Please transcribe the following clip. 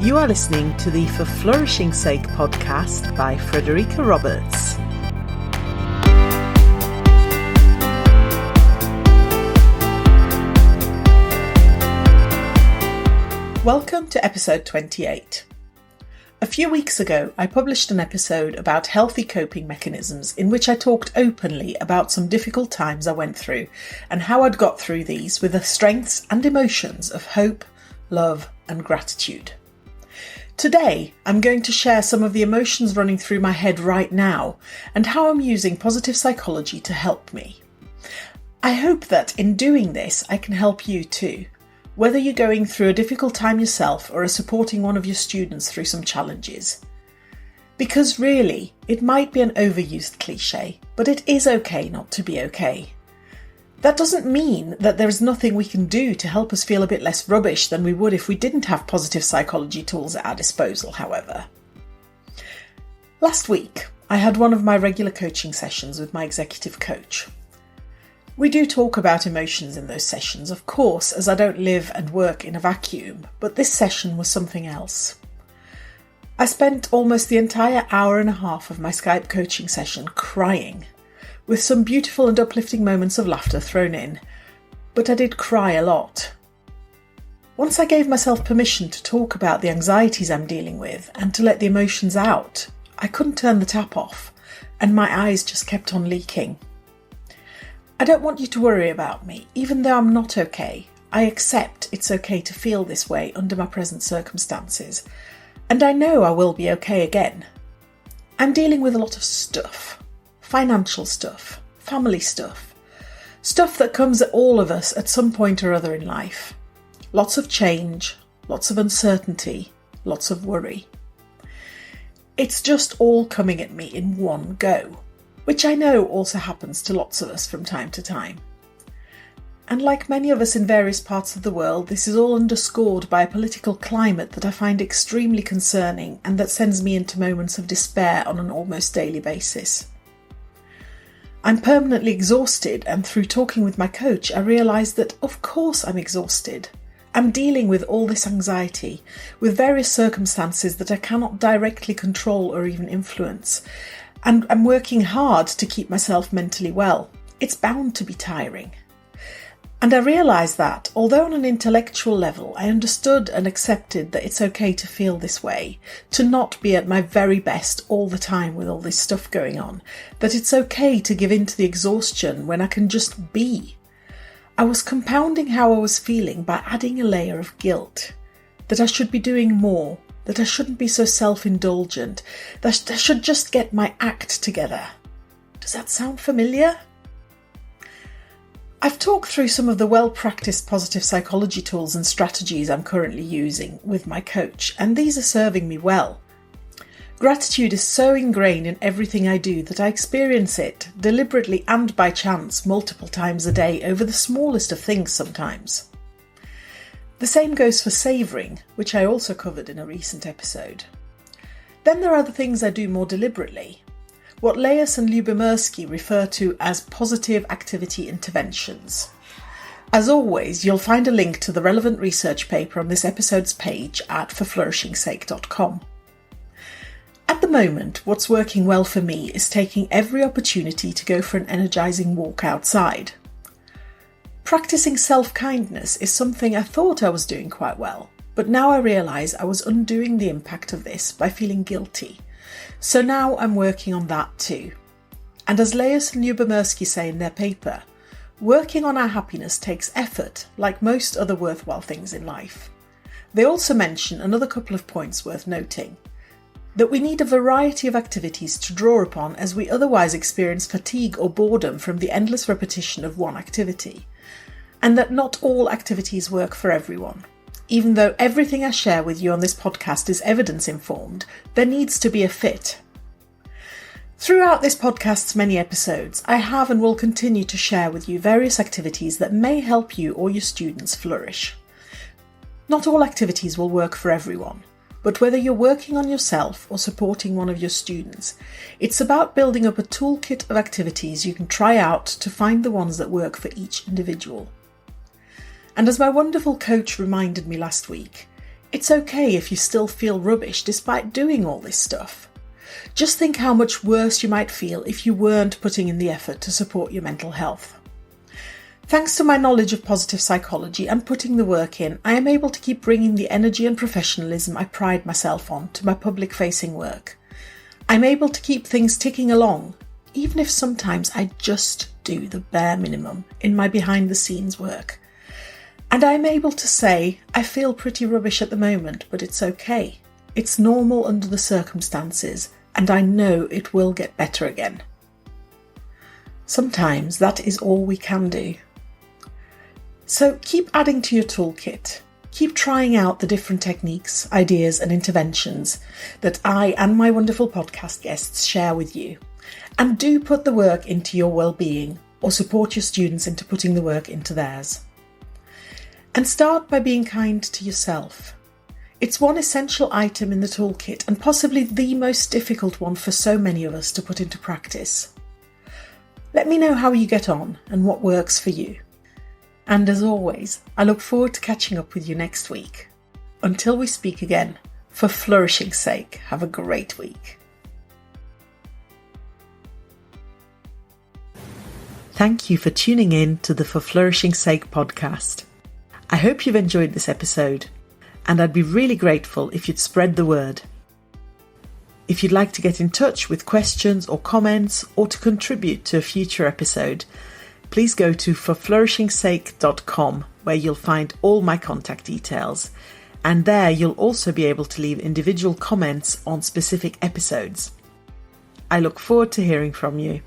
You are listening to the For Flourishing's Sake podcast by Frederica Roberts. Welcome to episode 28. A few weeks ago, I published an episode about healthy coping mechanisms in which I talked openly about some difficult times I went through and how I'd got through these with the strengths and emotions of hope, love, and gratitude. Today, I'm going to share some of the emotions running through my head right now and how I'm using positive psychology to help me. I hope that in doing this, I can help you too, whether you're going through a difficult time yourself or are supporting one of your students through some challenges. Because really, it might be an overused cliché, but it is okay not to be okay. That doesn't mean that there is nothing we can do to help us feel a bit less rubbish than we would if we didn't have positive psychology tools at our disposal, however. Last week, I had one of my regular coaching sessions with my executive coach. We do talk about emotions in those sessions, of course, as I don't live and work in a vacuum, but this session was something else. I spent almost the entire hour and a half of my Skype coaching session crying, with some beautiful and uplifting moments of laughter thrown in, but I did cry a lot. Once I gave myself permission to talk about the anxieties I'm dealing with and to let the emotions out, I couldn't turn the tap off, and my eyes just kept on leaking. I don't want you to worry about me, even though I'm not okay. I accept it's okay to feel this way under my present circumstances, and I know I will be okay again. I'm dealing with a lot of stuff. Financial stuff, family stuff that comes at all of us at some point or other in life. Lots of change, lots of uncertainty, lots of worry. It's just all coming at me in one go, which I know also happens to lots of us from time to time. And like many of us in various parts of the world, this is all underscored by a political climate that I find extremely concerning and that sends me into moments of despair on an almost daily basis. I'm permanently exhausted, and through talking with my coach, I realised that of course I'm exhausted. I'm dealing with all this anxiety, with various circumstances that I cannot directly control or even influence, and I'm working hard to keep myself mentally well. It's bound to be tiring. And I realised that, although on an intellectual level I understood and accepted that it's okay to feel this way, to not be at my very best all the time with all this stuff going on, that it's okay to give in to the exhaustion when I can just be. I was compounding how I was feeling by adding a layer of guilt, that I should be doing more, that I shouldn't be so self-indulgent, that I should just get my act together. Does that sound familiar? I've talked through some of the well-practiced positive psychology tools and strategies I'm currently using with my coach, and these are serving me well. Gratitude is so ingrained in everything I do that I experience it, deliberately and by chance, multiple times a day over the smallest of things sometimes. The same goes for savouring, which I also covered in a recent episode. Then there are the things I do more deliberately, what Laius and Lubomirsky refer to as positive activity interventions. As always, you'll find a link to the relevant research paper on this episode's page at forflourishingsake.com. At the moment, what's working well for me is taking every opportunity to go for an energising walk outside. Practicing self-kindness is something I thought I was doing quite well, but now I realise I was undoing the impact of this by feeling guilty. So now I'm working on that too. And as Laius and Lubomirsky say in their paper, working on our happiness takes effort, like most other worthwhile things in life. They also mention another couple of points worth noting. That we need a variety of activities to draw upon as we otherwise experience fatigue or boredom from the endless repetition of one activity. And that not all activities work for everyone. Even though everything I share with you on this podcast is evidence-informed, there needs to be a fit. Throughout this podcast's many episodes, I have and will continue to share with you various activities that may help you or your students flourish. Not all activities will work for everyone, but whether you're working on yourself or supporting one of your students, it's about building up a toolkit of activities you can try out to find the ones that work for each individual. And as my wonderful coach reminded me last week, It's okay if you still feel rubbish despite doing all this stuff. Just think how much worse you might feel if you weren't putting in the effort to support your mental health. Thanks to my knowledge of positive psychology and putting the work in, I am able to keep bringing the energy and professionalism I pride myself on to my public-facing work. I'm able to keep things ticking along, even if sometimes I just do the bare minimum in my behind-the-scenes work. And I'm able to say, I feel pretty rubbish at the moment, but it's okay. It's normal under the circumstances, and I know it will get better again. Sometimes that is all we can do. So keep adding to your toolkit. Keep trying out the different techniques, ideas and interventions that I and my wonderful podcast guests share with you. And do put the work into your well-being or support your students into putting the work into theirs. And start by being kind to yourself. It's one essential item in the toolkit and possibly the most difficult one for so many of us to put into practice. Let me know how you get on and what works for you. And as always, I look forward to catching up with you next week. Until we speak again, for flourishing's sake, have a great week. Thank you for tuning in to the For Flourishing's Sake podcast. I hope you've enjoyed this episode, and I'd be really grateful if you'd spread the word. If you'd like to get in touch with questions or comments or to contribute to a future episode, please go to forflourishingsake.com, where you'll find all my contact details, and there you'll also be able to leave individual comments on specific episodes. I look forward to hearing from you.